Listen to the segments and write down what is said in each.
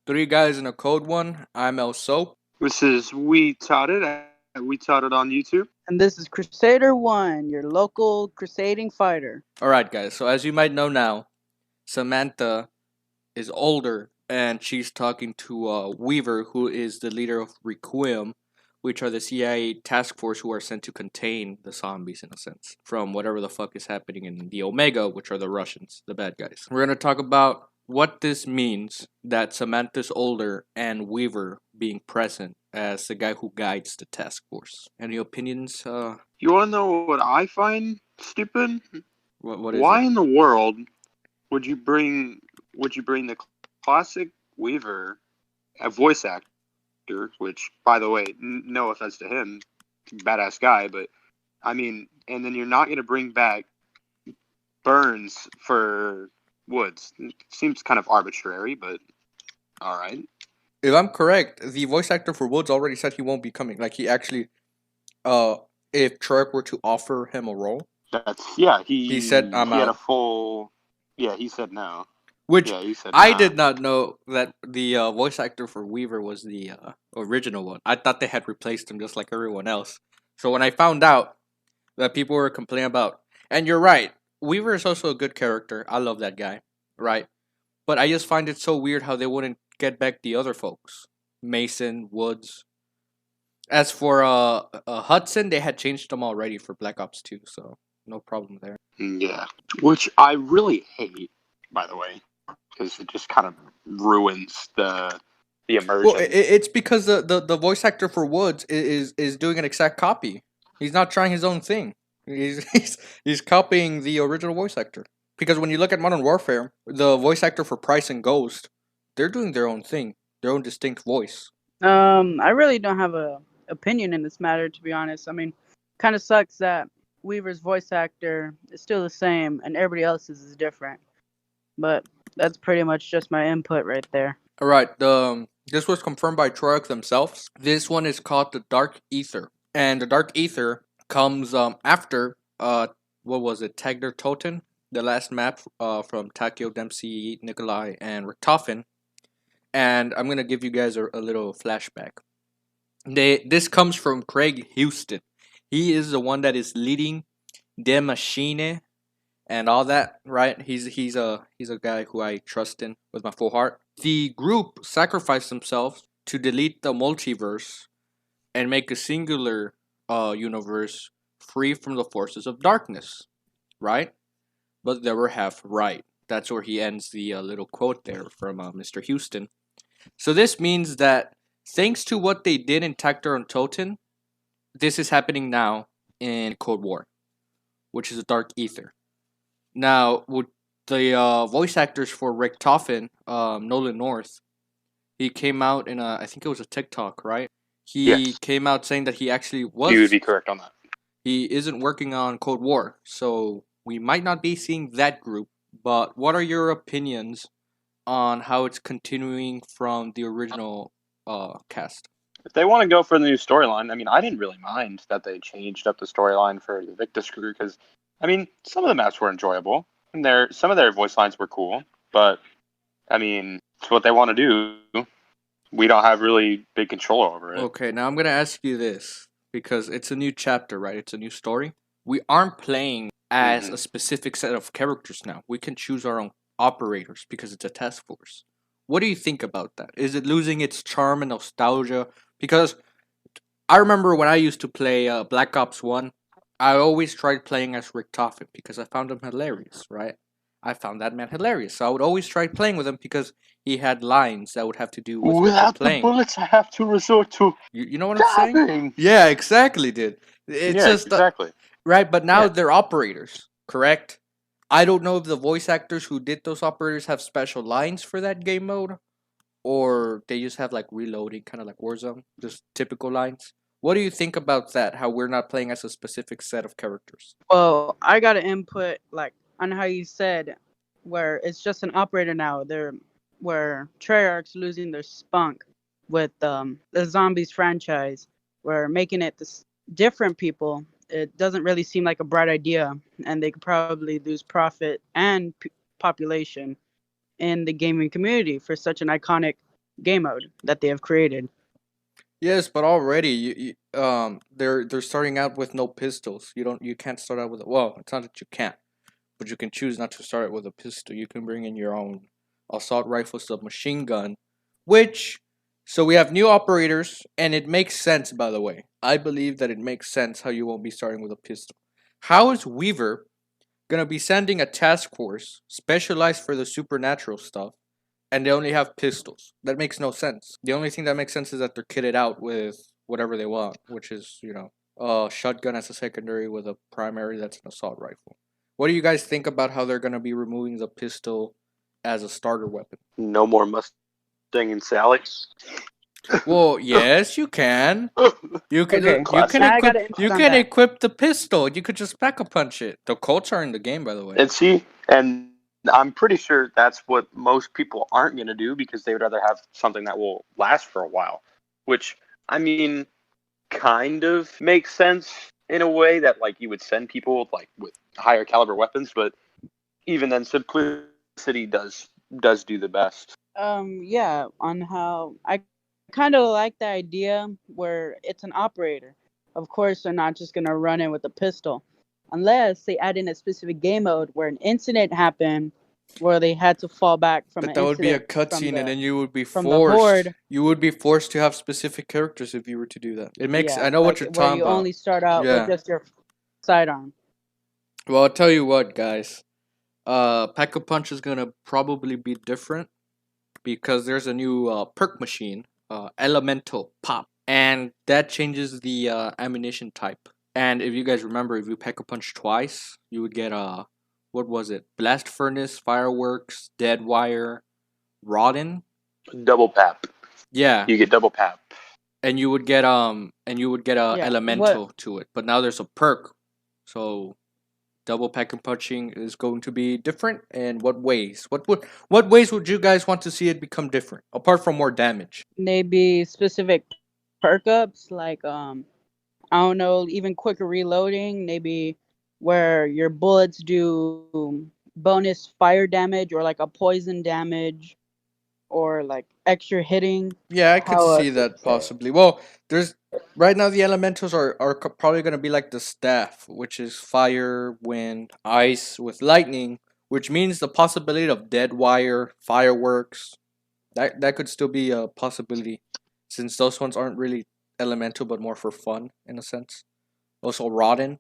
Three guys in a code one. I'm Elsoappp. This is We Taught It. We Taught It on YouTube. And this is Crusader 1, your local crusading fighter. Alright, guys, so as you might know now, Samantha is older and she's talking to Weaver, who is the leader of Requiem, which are the CIA task force who are sent to contain the zombies in a sense from whatever the fuck is happening in the Omega, which are the Russians, the bad guys. We're gonna talk about what this means that Samantha's older and Weaver being present as the guy who guides the task force. Any opinions? You want to know what I find stupid? What is Why it? in the world would you bring the classic Weaver, a voice actor? Which, by the way, no offense to him, badass guy, but I mean, and then you're not going to bring back Burns for Woods. It seems kind of arbitrary, but all right. If I'm correct, the voice actor for Woods already said he won't be coming. Like he actually, if Troy were to offer him a role, He said I'm he had a out. full. Yeah, he said no. Which Yeah, he said I nah. did not know that the voice actor for Weaver was the original one. I thought they had replaced him just like everyone else. So when I found out that people were complaining about, and you're right, Weaver is also a good character. I love that guy, right? But I just find it so weird how they wouldn't get back the other folks, Mason, Woods. As for Hudson, they had changed them already for Black Ops 2, so no problem there. Yeah, which I really hate, by the way, because it just kind of ruins the immersion. Well, it's because the voice actor for Woods is doing an exact copy. He's not trying his own thing. He's copying the original voice actor. Because when you look at Modern Warfare, the voice actor for Price and Ghost, they're doing their own thing, their own distinct voice. I really don't have a opinion in this matter, to be honest. I mean, kind of sucks that Weaver's voice actor is still the same and everybody else's is different. But that's pretty much just my input right there. All right, this was confirmed by Troyok themselves. This one is called the Dark Ether, and the Dark Ether comes after what was it, Tagner Toten, the last map from Takeo Dempsey, Nikolai, and Richtofen. And I'm gonna give you guys a little flashback. This comes from Craig Houston. He is the one that is leading the machine and all that, right? He's a guy who I trust in with my full heart. The group sacrificed themselves to delete the multiverse and make a singular universe free from the forces of darkness, right? But they were half right. That's where he ends the little quote there from Mr. Houston. So this means that thanks to what they did in Tactor and Toten, this is happening now in Cold War, which is a dark ether. Now, with the voice actors for Richtofen, Nolan North, he came out in I think it was a TikTok, right? He came out saying that he actually was. You would be correct on that. He isn't working on Cold War, so we might not be seeing that group. But what are your opinions on how it's continuing from the original cast? If they want to go for the new storyline, I mean, I didn't really mind that they changed up the storyline for the Victus crew because, I mean, some of the maps were enjoyable and some of their voice lines were cool. But I mean, it's what they want to do. We don't have really big control over it. Okay, now I'm gonna ask you this because it's a new chapter, right? It's a new story. We aren't playing as a specific set of characters now. We can choose our own operators because it's a task force. What do you think about that? Is it losing its charm and nostalgia? Because I remember when I used to play Black Ops 1, I always tried playing as Richtofen because I found him hilarious, right? I found that man hilarious. So I would always try playing with him because he had lines that would have to do with Without the playing. bullets, I have to resort to You know what I'm saying? dabbing. Yeah, exactly, dude. It's just exactly. right, but now they're operators, correct? I don't know if the voice actors who did those operators have special lines for that game mode, or they just have like reloading, kind of like Warzone, just typical lines. What do you think about that? How we're not playing as a specific set of characters? Well, I got an input like on how you said where it's just an operator now. Where Treyarch's losing their spunk with the Zombies franchise. Where making it this different people, it doesn't really seem like a bright idea, and they could probably lose profit and population in the gaming community for such an iconic game mode that they have created. Yes, but already they're starting out with no pistols. You can't start out with well, it's not that you can't, but you can choose not to start it with a pistol. You can bring in your own assault rifle submachine gun, which so we have new operators, and it makes sense. By the way, I believe that it makes sense how you won't be starting with a pistol. How is Weaver gonna be sending a task force specialized for the supernatural stuff, and they only have pistols? That makes no sense. The only thing that makes sense is that they're kitted out with whatever they want, which is a shotgun as a secondary with a primary that's an assault rifle. What do you guys think about how they're gonna be removing the pistol as a starter weapon? No more Mustang and Sally. Well, yes, you can. You can Okay, Classic. now I got to you on can that. equip the pistol. You could just pack a punch it. The Colts are in the game, by the way. And see, and I'm pretty sure that's what most people aren't going to do because they would rather have something that will last for a while. Which, I mean, kind of makes sense in a way that like you would send people like with higher caliber weapons, but even then, simplicity does do the best. Yeah, on how I kind of like the idea where it's an operator. Of course, they're not just gonna run in with a pistol, unless they add in a specific game mode where an incident happened, where they had to fall back from But an that would be a incident from cutscene, and the then you would be from the forced. horde. You would be forced to have specific characters if you were to do that. It makes. I Yeah, know what like you're where talking you about. only start out with Yeah. just your sidearm. Well, I'll tell you what, guys. Pack a Punch is gonna probably be different because there's a new perk machine, Elemental Pop, and that changes the ammunition type. And if you guys remember, if you pack a punch twice, you would get what was it? Blast Furnace, Fireworks, Dead Wire, Rotten. Double pap. Yeah, You get double pap. and you would get a Yeah, what elemental to it. But now there's a perk, so double pack and punching is going to be different. And what ways? What ways would you guys want to see it become different apart from more damage? maybe specific perk ups like I don't know, even quicker reloading, maybe where your bullets do bonus fire damage or like a poison damage or like extra hitting. Yeah, I could How see else would that you say? possibly. Well, there's right now the elementals are probably going to be like the staff, which is fire, wind, ice with lightning, which means the possibility of dead wire, fireworks. That could still be a possibility, since those ones aren't really elemental but more for fun in a sense. Also, rotten.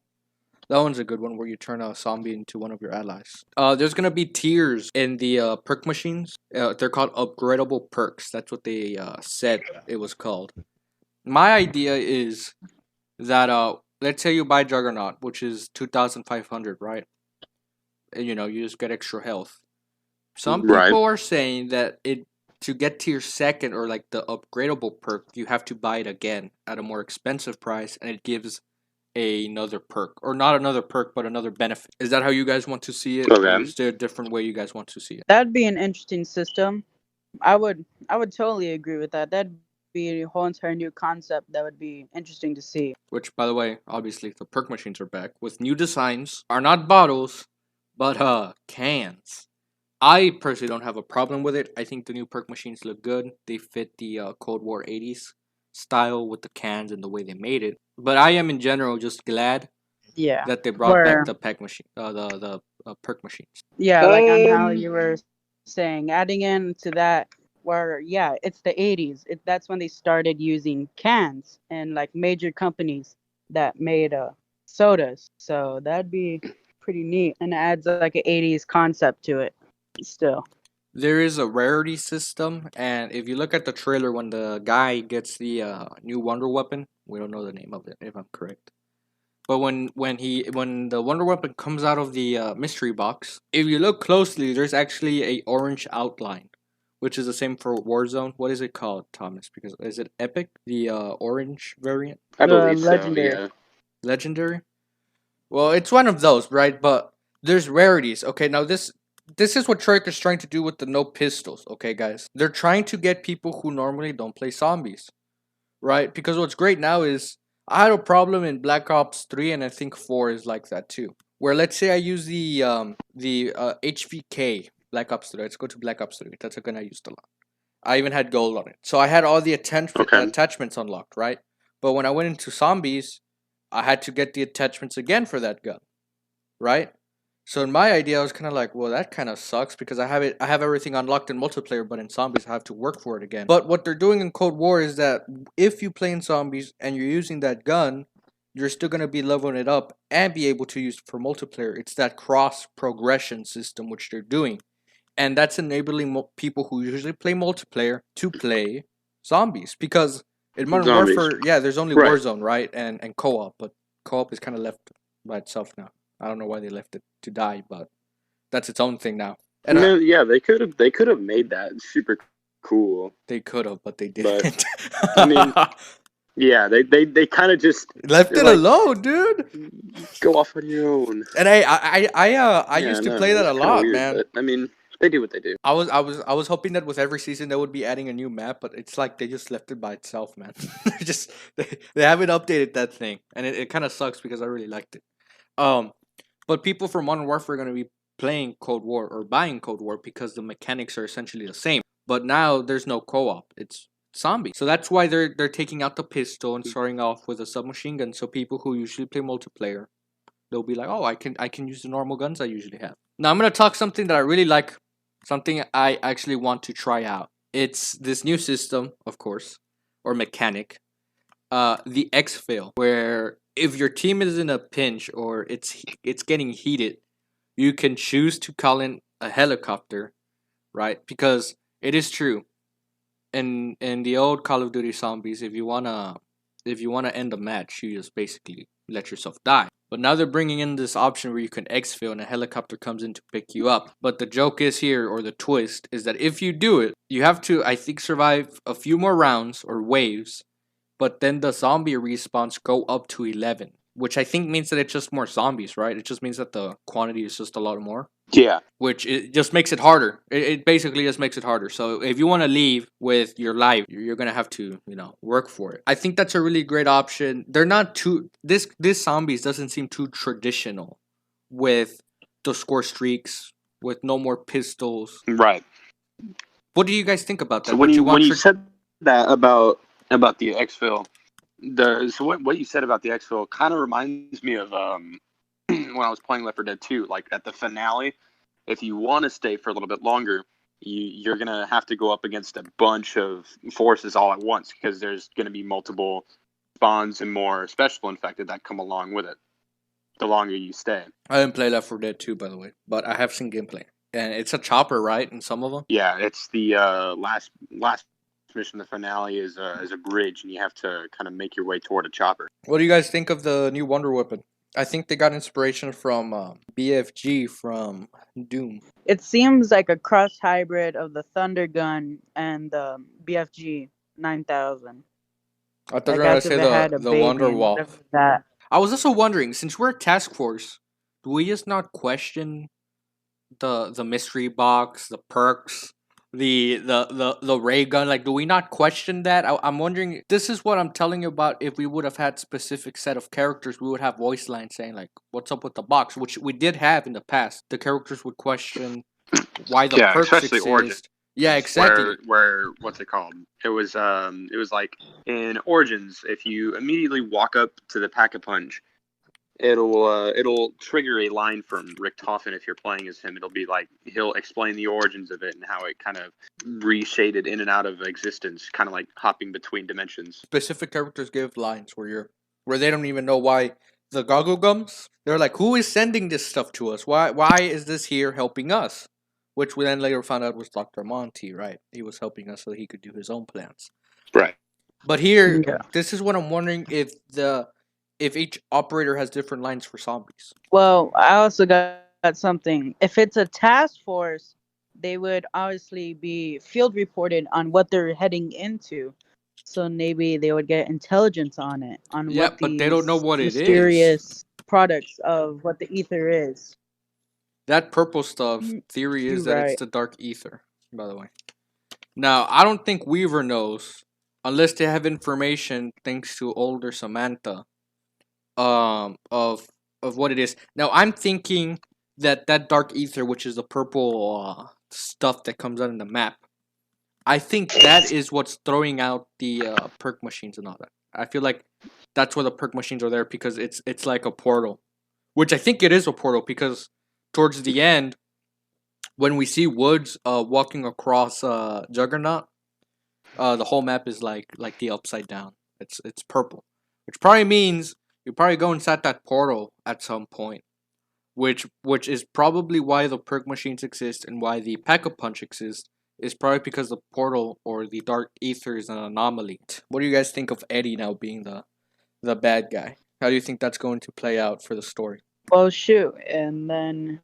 That one's a good one where you turn a zombie into one of your allies. There's gonna be tiers in the perk machines. They're called upgradable perks. That's what they said it was called. My idea is that let's say you buy Juggernaut, which is 2,500, right? And you just get extra health. Some Right. people are saying that it to get to your second or like the upgradable perk, you have to buy it again at a more expensive price, and it gives another perk, or not another perk but another benefit. Is that how you guys want to see it, or Okay. is there a different way you guys want to see it? That'd be an interesting system. I would totally agree with that. That'd be a whole entire new concept that would be interesting to see. Which, by the way, obviously the perk machines are back with new designs, are not bottles but cans. I personally don't have a problem with it. I think the new perk machines look good. They fit the Cold War 80s style with the cans and the way they made it. But I am in general just glad Yeah. that they brought back Where the pack machine, the perk machines. yeah, like on how Um. you were saying, adding in to that where yeah, it's the 80s. That's when they started using cans and like major companies that made sodas. So that'd be pretty neat and adds like an 80s concept to it still. There is a rarity system, and if you look at the trailer when the guy gets the new Wonder Weapon, we don't know the name of it if I'm correct. But when the Wonder Weapon comes out of the mystery box, if you look closely, there's actually a orange outline, which is the same for Warzone. What is it called, Thomas? Because is it Epic, the orange variant, I The believe so. legendary. Yeah. Legendary? Well, it's one of those, right? But there's rarities. Okay, now this is what Treyarch is trying to do with the no pistols. Okay, guys, they're trying to get people who normally don't play zombies, right? Because what's great now is I had a problem in Black Ops 3, and I think 4 is like that too. Where let's say I use the HVK Black Ops 3. Let's go to Black Ops 3. That's a gun I used a lot. I even had gold on it. So I had all the Okay. attachments unlocked, right? But when I went into zombies, I had to get the attachments again for that gun, right? So in my idea, I was kind of like, well, that kind of sucks because I have everything unlocked in multiplayer, but in zombies, I have to work for it again. But what they're doing in Cold War is that if you play in zombies and you're using that gun, you're still gonna be leveling it up and be able to use it for multiplayer. It's that cross progression system which they're doing, and that's enabling people who usually play multiplayer to play zombies because in Modern Zombies. Warfare, yeah, there's only Right. Warzone, right, and co-op, but co-op is kind of left by itself now. I don't know why they left it to die, but that's its own thing now. And No, yeah, they could have made that super cool. they could have, but they But, didn't. I mean, yeah, they kind of just Left it like, alone, dude. go off on your own. And I Yeah, used to no, play that it's a kind of lot, weird, man. but I mean, they do what they do. I was hoping that with every season they would be adding a new map, but it's like they just left it by itself, man. They haven't updated that thing, and it kind of sucks because I really liked it. Um, but people from Modern Warfare are gonna be playing Cold War or buying Cold War because the mechanics are essentially the same. But now there's no co-op; it's zombie. So that's why they're taking out the pistol and starting off with a submachine gun. So people who usually play multiplayer, they'll be like, oh, I can use the normal guns I usually have. Now I'm gonna talk something that I really like, something I actually want to try out. It's this new system, of course, or mechanic, the exfil, where if your team is in a pinch or it's getting heated, you can choose to call in a helicopter, right? Because it is true. In the old Call of Duty Zombies, if you wanna end a match, you just basically let yourself die. But now they're bringing in this option where you can exfil and a helicopter comes in to pick you up. But the joke is here, or the twist, is that if you do it, you have to, I think, survive a few more rounds or waves, but then the zombie respawns go up to 11, which I think means that it's just more zombies, right? It just means that the quantity is just a lot more, Yeah, which it just makes it harder. It basically just makes it harder. So if you want to leave with your life, you're gonna have to, work for it. I think that's a really great option. They're not too this zombies doesn't seem too traditional with the score streaks, with no more pistols. right. What do you guys think about So that? Would you when want you said that about the exfil, what you said about the exfil kind of reminds me of when I was playing Left 4 Dead 2. Like at the finale, if you want to stay for a little bit longer, you're gonna have to go up against a bunch of forces all at once because there's gonna be multiple spawns and more special infected that come along with it. The longer you stay. I didn't play Left 4 Dead 2, by the way, but I have seen gameplay. And it's a chopper, right? In some of them? Yeah, it's the last mission. The finale is a bridge, and you have to kind of make your way toward a chopper. What do you guys think of the new Wonder Weapon? I think they got inspiration from BFG from Doom. It seems like a cross hybrid of the Thunder Gun and the BFG 9000. I thought you Like were going to as if say it had a the baby Wonder and whatever Wolf. that. I was also wondering, since we're a task force, do we just not question the mystery box, the perks, the ray gun? Like, do we not question that? I'm wondering. This is what I'm telling you about. If we would have had specific set of characters, we would have voice lines saying like, "What's up with the box?" Which we did have in the past. The characters would question why the Yeah, perks especially exist. Origins. Yeah, exactly. Where what's it called? It was like in Origins, if you immediately walk up to the Pack-a-Punch, it'll trigger a line from Rick Toffin if you're playing as him. It'll be like he'll explain the origins of it and how it kind of reshaded in and out of existence, kind of like hopping between dimensions. Specific characters give lines where they don't even know why. The goggle gums, they're like, who is sending this stuff to us? Why is this here helping us? Which we then later found out was Dr. Monty, right? He was helping us so that he could do his own plans. Right. But here, Yeah. this is what I'm wondering if each operator has different lines for zombies. Well, I also got something. If it's a task force, they would obviously be field reported on what they're heading into. So maybe they would get intelligence on it, on Yeah, what but they don't know these what it is. mysterious products of what the ether is. That purple stuff, theory is you're that it's right. the dark ether, by the way. Now, I don't think Weaver knows, unless they have information thanks to older Samantha, of what it is. Now, I'm thinking that dark ether, which is the purple stuff that comes out in the map, I think that is what's throwing out the perk machines and all that. I feel like that's why the perk machines are there because it's like a portal, which I think it is a portal because towards the end when we see Woods walking across Juggernaut, the whole map is like the upside down. It's purple, which probably means you probably go inside that portal at some point. Which is probably why the perk machines exist and why the Pack a Punch exists. Is probably because the portal or the dark ether is an anomaly. What do you guys think of Eddie now being the bad guy? How do you think that's going to play out for the story? Well, shoot, and then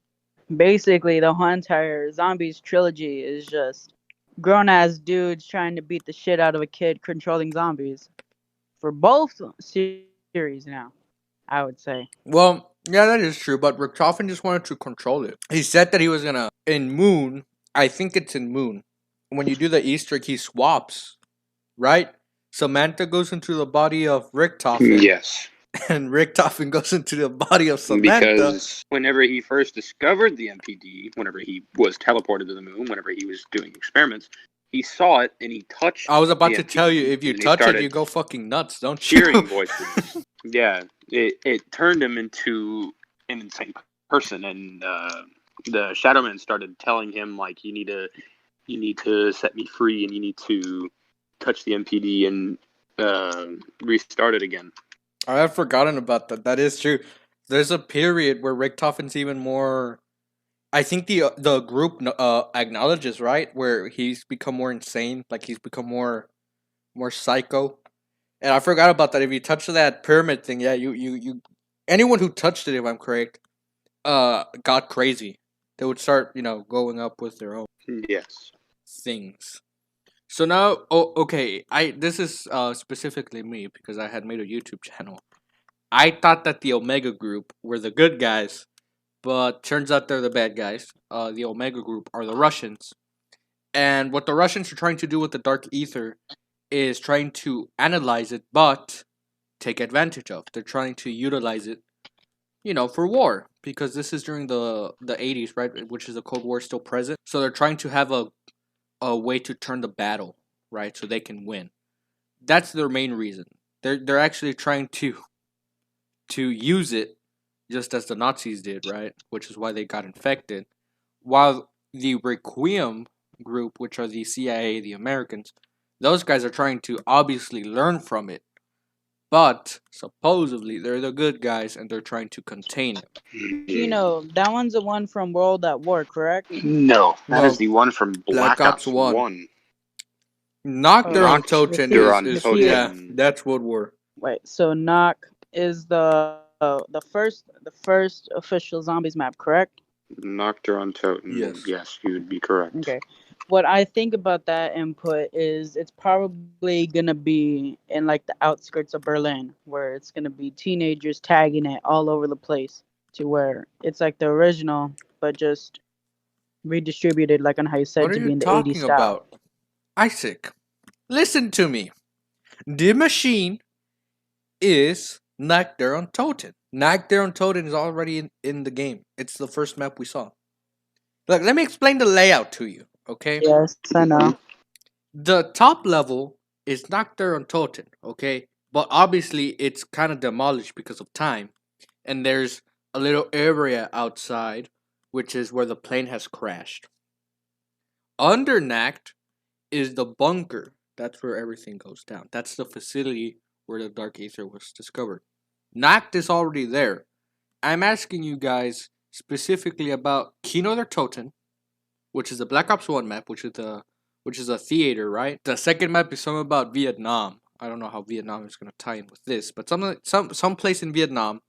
basically the whole entire zombies trilogy is just grown ass dudes trying to beat the shit out of a kid controlling zombies for both series now. I would say. Well, yeah, that is true, but Richtofen just wanted to control it. He said that he was gonna in Moon. I think it's in Moon. When you do the Easter egg, he swaps, right? Samantha goes into the body of Richtofen, Yes. and Richtofen goes into the body of Samantha. Because whenever he first discovered the MPD, whenever he was teleported to the moon, whenever he was doing experiments, he saw it and he touched. I was about the to MPD, tell you, if you and he touch it, started you go fucking nuts, don't you? hearing voices. Yeah, it turned him into an insane person, and the Shadowman started telling him like, you need to set me free, and you need to touch the MPD and restart it again. I had forgotten about that. That is true. There's a period where Richtofen's even more. I think the group acknowledges, right, where he's become more insane, like he's become more psycho. And I forgot about that. If you touch that pyramid thing, yeah, you anyone who touched it, if I'm correct, got crazy. They would start, going up with their own Yes. things. So now, oh, okay, this is specifically me because I had made a YouTube channel. I thought that the Omega Group were the good guys, but turns out they're the bad guys. The Omega Group are the Russians, and what the Russians are trying to do with the Dark Ether is trying to analyze it, but take advantage of. They're trying to utilize it, for war because this is during the 80s, right, which is the Cold War still present. So they're trying to have a way to turn the battle, right, so they can win. That's their main reason. They're actually trying to use it just as the Nazis did, right? Which is why they got infected. While the Requiem group, which are the CIA, the Americans, those guys are trying to obviously learn from it. But supposedly they're the good guys and they're trying to contain it. Kino, that one's the one from World at War, correct? No, that is No, the one from Black Ops 1. Knock their own Knocked totem their is, own is totem. yeah, that's World War. Wait, so Knock is the first official zombies map, correct? Nocturne on Totem. Yes. Yes, you would be correct. Okay. What I think about that input is it's probably gonna be in like the outskirts of Berlin, where it's gonna be teenagers tagging it all over the place, to where it's like the original, but just redistributed, like on how you What said, are to be you in the 80s talking style. about? Isaac, listen to me. The machine is Knock on Totem. Knock on Totem is already in the game. It's the first map we saw. Look, let me explain the layout to you, okay? Yes, I know. The top level is Knock on Totem, okay? But obviously it's kind of demolished because of time. And there's a little area outside, which is where the plane has crashed. Under Nact is the bunker. That's where everything goes down. That's the facility where the Dark Aether was discovered. Nact is already there. I'm asking you guys specifically about Kino der Toten, which is the Black Ops 1 map, which is a theater, right? The second map is something about Vietnam. I don't know how Vietnam is gonna tie in with this, but some place in Vietnam.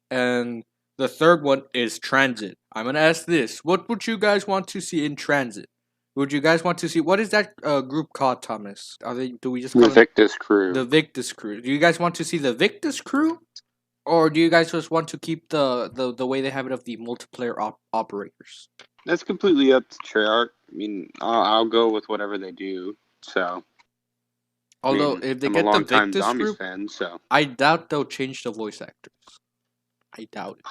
And the third one is Transit. I'm gonna ask this: what would you guys want to see in Transit? Would you guys want to see what is that group called, Thomas? Do we just call The it Victus crew. the Victus crew? Do you guys want to see the Victus crew, or do you guys just want to keep the way they have it of the multiplayer operators? That's completely up to Treyarch. I mean, I'll go with whatever they do. So, Although I mean, if they I'm a get the long-time Victus Zombies group, fan, so I doubt they'll change the voice actors. I doubt it.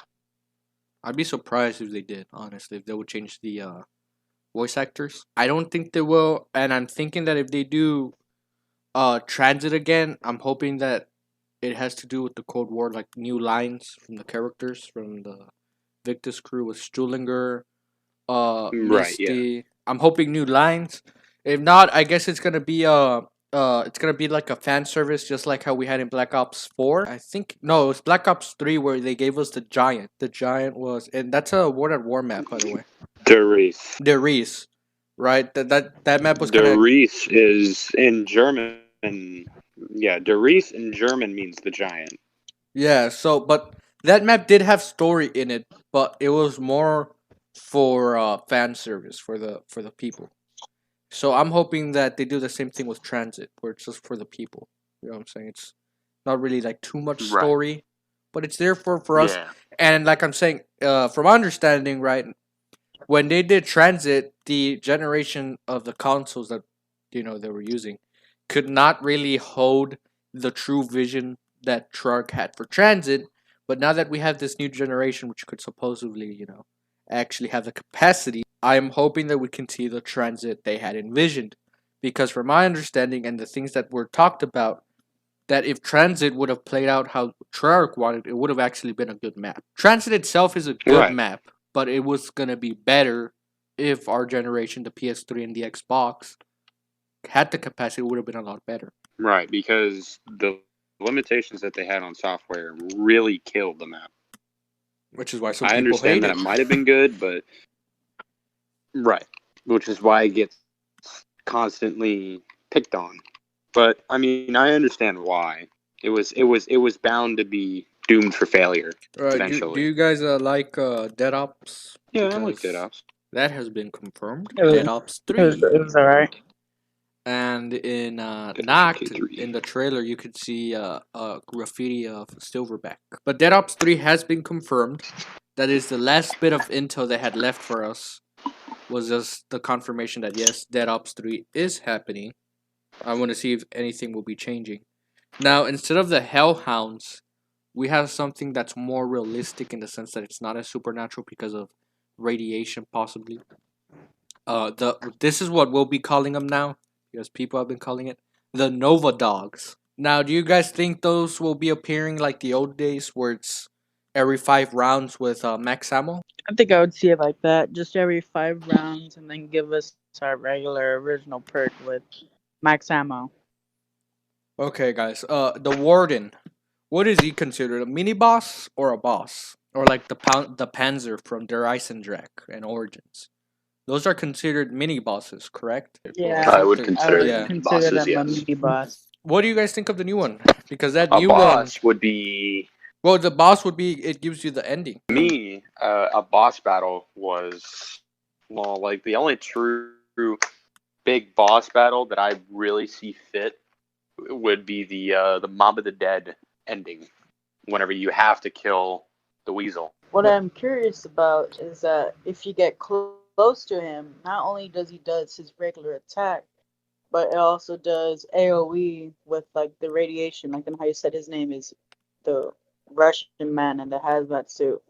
I'd be surprised if they did. Honestly, if they would change the voice actors. I don't think they will, and I'm thinking that if they do transit again, I'm hoping that it has to do with the Cold War, like new lines from the characters from the Victus crew with Stuhlinger, Right. Yeah. Misty. I'm hoping new lines. If not, I guess it's gonna be like a fan service, just like how we had in Black Ops 4. I think no, it was Black Ops 3 where they gave us the Giant. The Giant was, and that's a World at War map, by the way. Derice. The Reese, right? That map was kind of Derice is in German. Yeah, Derice in German means the giant. yeah. So, but that map did have story in it, but it was more for fan service for the people. So I'm hoping that they do the same thing with Transit, where it's just for the people. You know what I'm saying? It's not really like too much Right. story, but it's there for us. Yeah. And like I'm saying, from my understanding, right, when they did Transit, the generation of the consoles that they were using could not really hold the true vision that Trark had for Transit. But now that we have this new generation, which could supposedly, actually have the capacity, I'm hoping that we can see the Transit they had envisioned. Because from my understanding and the things that were talked about, that if Transit would have played out how Treyarch wanted, it would have actually been a good map. Transit itself is a good Right. map, but it was gonna be better if our generation, the PS3 and the Xbox, had the capacity. It would have been a lot better. Right, because the limitations that they had on software really killed the map. Which is why some I people understand hate that it. it might have been good, but right, which is why it gets constantly picked on. But I mean, I understand why. It was bound to be doomed for failure Do eventually. you guys like Dead Ops? Yeah, I like Dead Because Ops. that has been confirmed. It Dead was Ops it was 3. it was alright. And in Dead Ops Nacht, MK3. in the trailer, you could see a graffiti of Silverback. But Dead Ops 3 has been confirmed. That is the last bit of intel they had left for us. Was just the confirmation that yes, Dead Ops 3 is happening. I want to see if anything will be changing. Now, instead of the Hellhounds, we have something that's more realistic in the sense that it's not as supernatural because of radiation, possibly. This is what we'll be calling them now because people have been calling it the Nova Dogs. Now, do you guys think those will be appearing like the old days where it's every 5 rounds with max ammo? I think I would see it like that, just every 5 rounds, and then give us our regular original perk with max ammo. Okay, guys. The Warden. What is he considered? A mini boss or a boss? Or like the Panzer from Der Eisendrache and Origins? Those are considered mini bosses, correct? Or I Yeah, I think would they're I consider would yeah. them consider bosses. them a Yes, mini boss. What do you guys think of the new one? Because that a new one, boss would be well, the boss would be it gives you the ending. me. A boss battle was like the only true big boss battle that I really see fit would be the Mob of the Dead ending. Whenever you have to kill the weasel. What I'm curious about is that if you get close to him, not only does he does his regular attack, but it also does AOE with like the radiation, like how you said his name is the Russian man in the hazmat suit.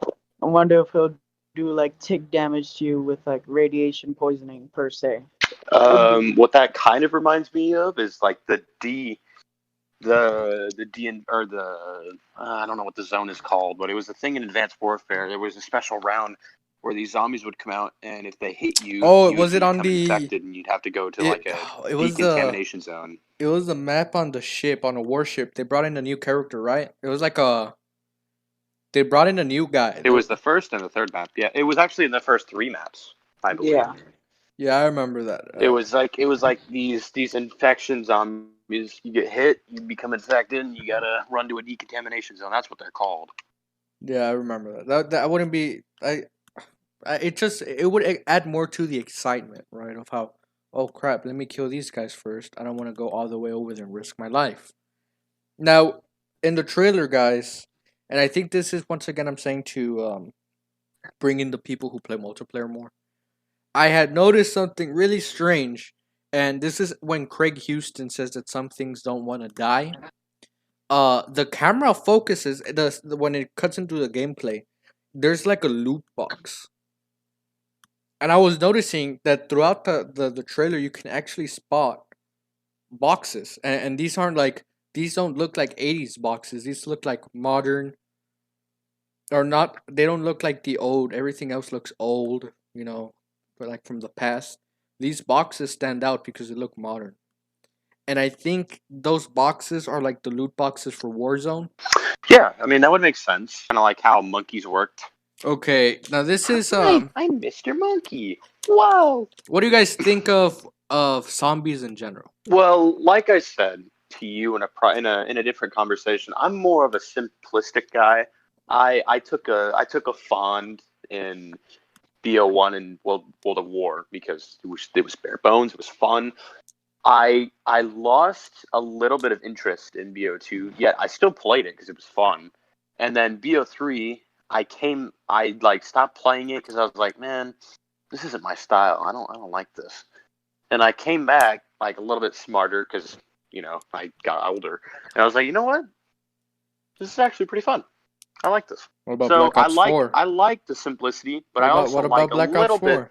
I wonder if he'll do like tick damage to you with like radiation poisoning per se. What that kind of reminds me of is like the D or the I don't know what the zone is called, but it was a thing in Advanced Warfare. There was a special round where these zombies would come out, and if they hit you, Oh, you would was it on become the infected, and you'd have to go to it? like a It was the decontamination zone. it was the map on the ship on a warship. They brought in a new character, right? It was like a they brought in a new guy. It was the first and the third map. Yeah, it was actually in the first 3 maps, I believe. Yeah. Yeah, I remember that. It was like these infection zombies. You get hit, you become infected, and you gotta run to a decontamination zone. That's what they're called. Yeah, I remember that. That wouldn't be. It would add more to the excitement, right? Of how, oh crap, let me kill these guys first. I don't want to go all the way over there and risk my life. Now, in the trailer, guys, and I think this is once again I'm saying to bring in the people who play multiplayer more. I had noticed something really strange, and this is when Craig Houston says that some things don't want to die. The camera focuses when it cuts into the gameplay. There's like a loot box. And I was noticing that throughout the trailer, you can actually spot boxes, and these aren't like these don't look like 80s boxes. These look like modern or not. They don't look like the old. Everything else looks old, but like from the past. These boxes stand out because they look modern. And I think those boxes are like the loot boxes for Warzone. Yeah, I mean that would make sense. Kind of like how monkeys worked. Okay, now this is I'm Mr. Monkey. Whoa. what do you guys think of zombies in general? Well, like I said to you in a different conversation, I'm more of a simplistic guy. I took a fond in BO1 and World of War because it was bare bones. It was fun. I lost a little bit of interest in BO2, yet I still played it because it was fun. And then BO3, I like stopped playing it because I was like, man, this isn't my style. I don't like this. And I came back like a little bit smarter because I got older, and I was like, you know what, this is actually pretty fun. I like this. What about So Black Ops 4? I like the simplicity, but What I about also what about like a Black Ops little 4?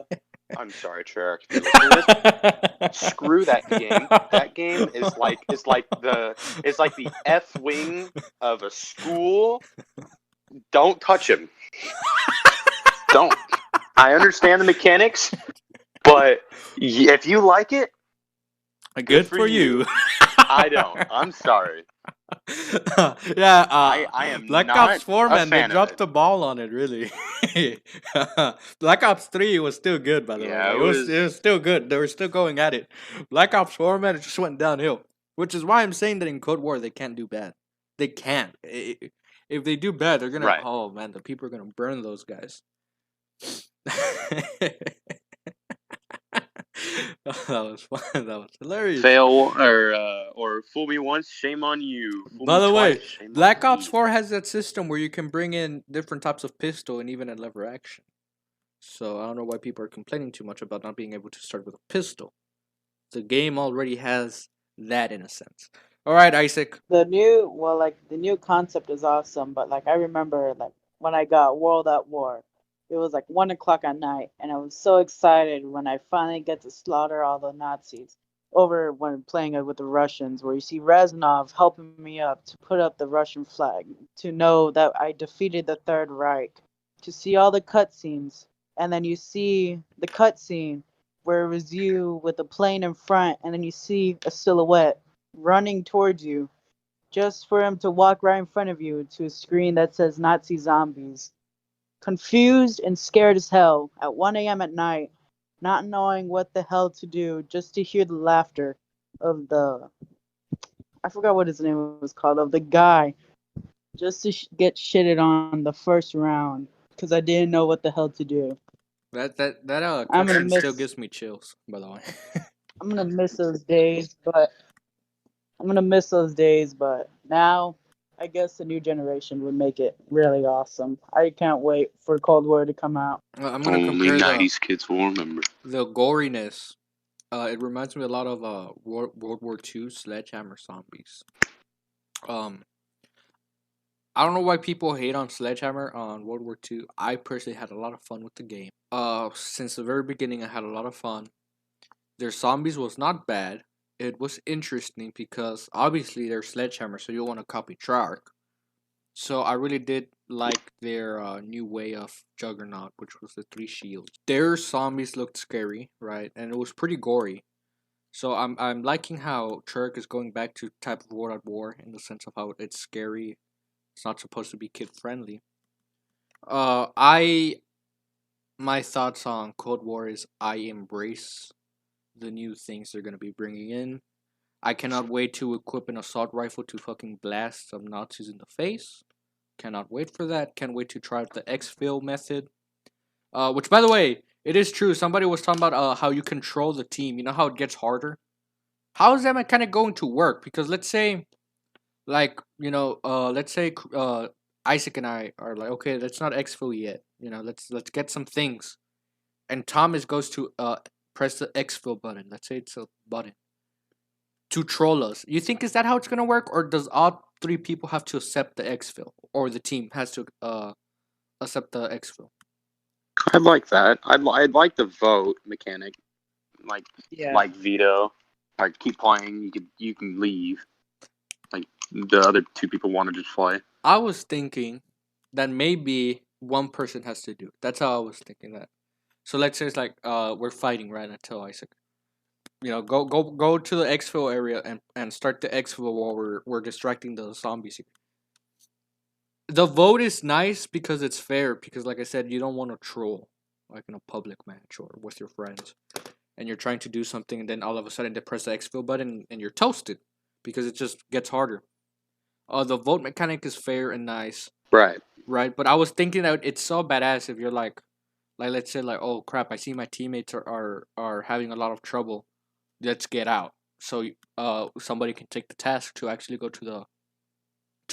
bit. I'm sorry, Treyarch, if you're listening to this. Screw that game. That game is like the F wing of a school. Don't touch him. Don't. I understand the mechanics, but if you like it, Good for you. I don't. I'm sorry. Yeah, I am Black not Ops 4, a man, they fan of dropped it. the ball on it, really. Black Ops 3 was still good, by the way. Yeah, Like, it was still good. They were still going at it. Black Ops 4, man, it just went downhill. Which is why I'm saying that in Cold War they can't do bad. They can't. If they do bad, they're gonna. right. Oh man, the people are gonna burn those guys. That was fun. That was hilarious. Fail or fool me once, shame on you. Fool By me the way, twice, shame Black on Ops me. 4 has that system where you can bring in different types of pistol and even a lever action. So I don't know why people are complaining too much about not being able to start with a pistol. The game already has that in a sense. All right, Isaac. The new concept is awesome, but like I remember like when I got World at War, it was like 1 o'clock at night, and I was so excited when I finally get to slaughter all the Nazis over when playing it with the Russians, where you see Reznov helping me up to put up the Russian flag, to know that I defeated the Third Reich, to see all the cutscenes, and then you see the cutscene where it was you with the plane in front, and then you see a silhouette running towards you just for him to walk right in front of you to a screen that says Nazi zombies. Confused and scared as hell at 1 a.m. at night, not knowing what the hell to do, just to hear the laughter of I forgot what his name was called, of the guy, just to get shitted on the first round because I didn't know what the hell to do. That I'm gonna cutscene still miss gives me chills. By the way. I'm gonna miss those days, but now I guess the new generation would make it really awesome. I can't wait for Cold War to come out. I'm gonna Only compare 90s kids will remember. the goriness. It reminds me a lot of World War II sledgehammer zombies. Um, I don't know why people hate on Sledgehammer on World War II. I personally had a lot of fun with the game. Since the very beginning, I had a lot of fun. Their zombies was not bad. It was interesting because obviously they're Sledgehammer, so you want to copy Treyarch. So I really did like their new way of Juggernaut, which was the three shields. Their zombies looked scary, right, and it was pretty gory. So I'm liking how Treyarch is going back to type of World at War in the sense of how it's scary. It's not supposed to be kid friendly. I my thoughts on Cold War is I embrace the new things they're gonna be bringing in. I cannot wait to equip an assault rifle to fucking blast some Nazis in the face. Cannot wait for that. Can't wait to try out the exfil method. Which by the way, it is true. Somebody was talking about how you control the team. You know how it gets harder. How is that kind of going to work? Because let's say, like let's say Isaac and I are like, okay, let's not exfil yet. Let's get some things. And Thomas goes to press the exfil button. Let's say it's a button to troll us. You think is that how it's gonna work, or does all three people have to accept the exfil, or the team has to accept the exfil? I'd like that. I'd like the vote mechanic, like Yeah. like veto. Like keep playing. You can leave. Like the other two people want to just play. I was thinking that maybe one person has to do it. That's how I was thinking that. So let's say it's like we're fighting, right? I tell Isaac, go to the exfil area and start the exfil while we're distracting the zombies. The vote is nice because it's fair. Because like I said, you don't want to troll like in a public match or with your friends, and you're trying to do something, and then all of a sudden they press the exfil button and you're toasted because it just gets harder. The vote mechanic is fair and nice, Right. right? But I was thinking that it's so badass if you're like let's say like, oh crap, I see my teammates are having a lot of trouble. Let's get out. So somebody can take the task to actually go to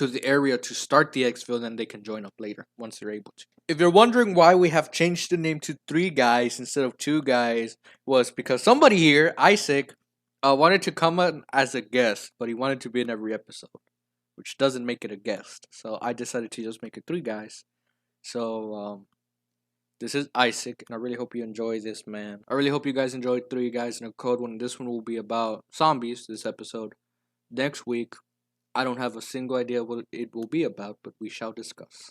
the area to start the exfil, then they can join up later once they're able to. If you're wondering why we have changed the name to 3 guys instead of 2 guys, was because somebody here, Isaac, wanted to come on as a guest, but he wanted to be in every episode, which doesn't make it a guest. So I decided to just make it 3 guys. So this is Isaac, and I really hope you enjoy this, man. I really hope you guys enjoyed 3 guys in a code one. This one will be about zombies. This episode. Next week, I don't have a single idea what it will be about, but we shall discuss.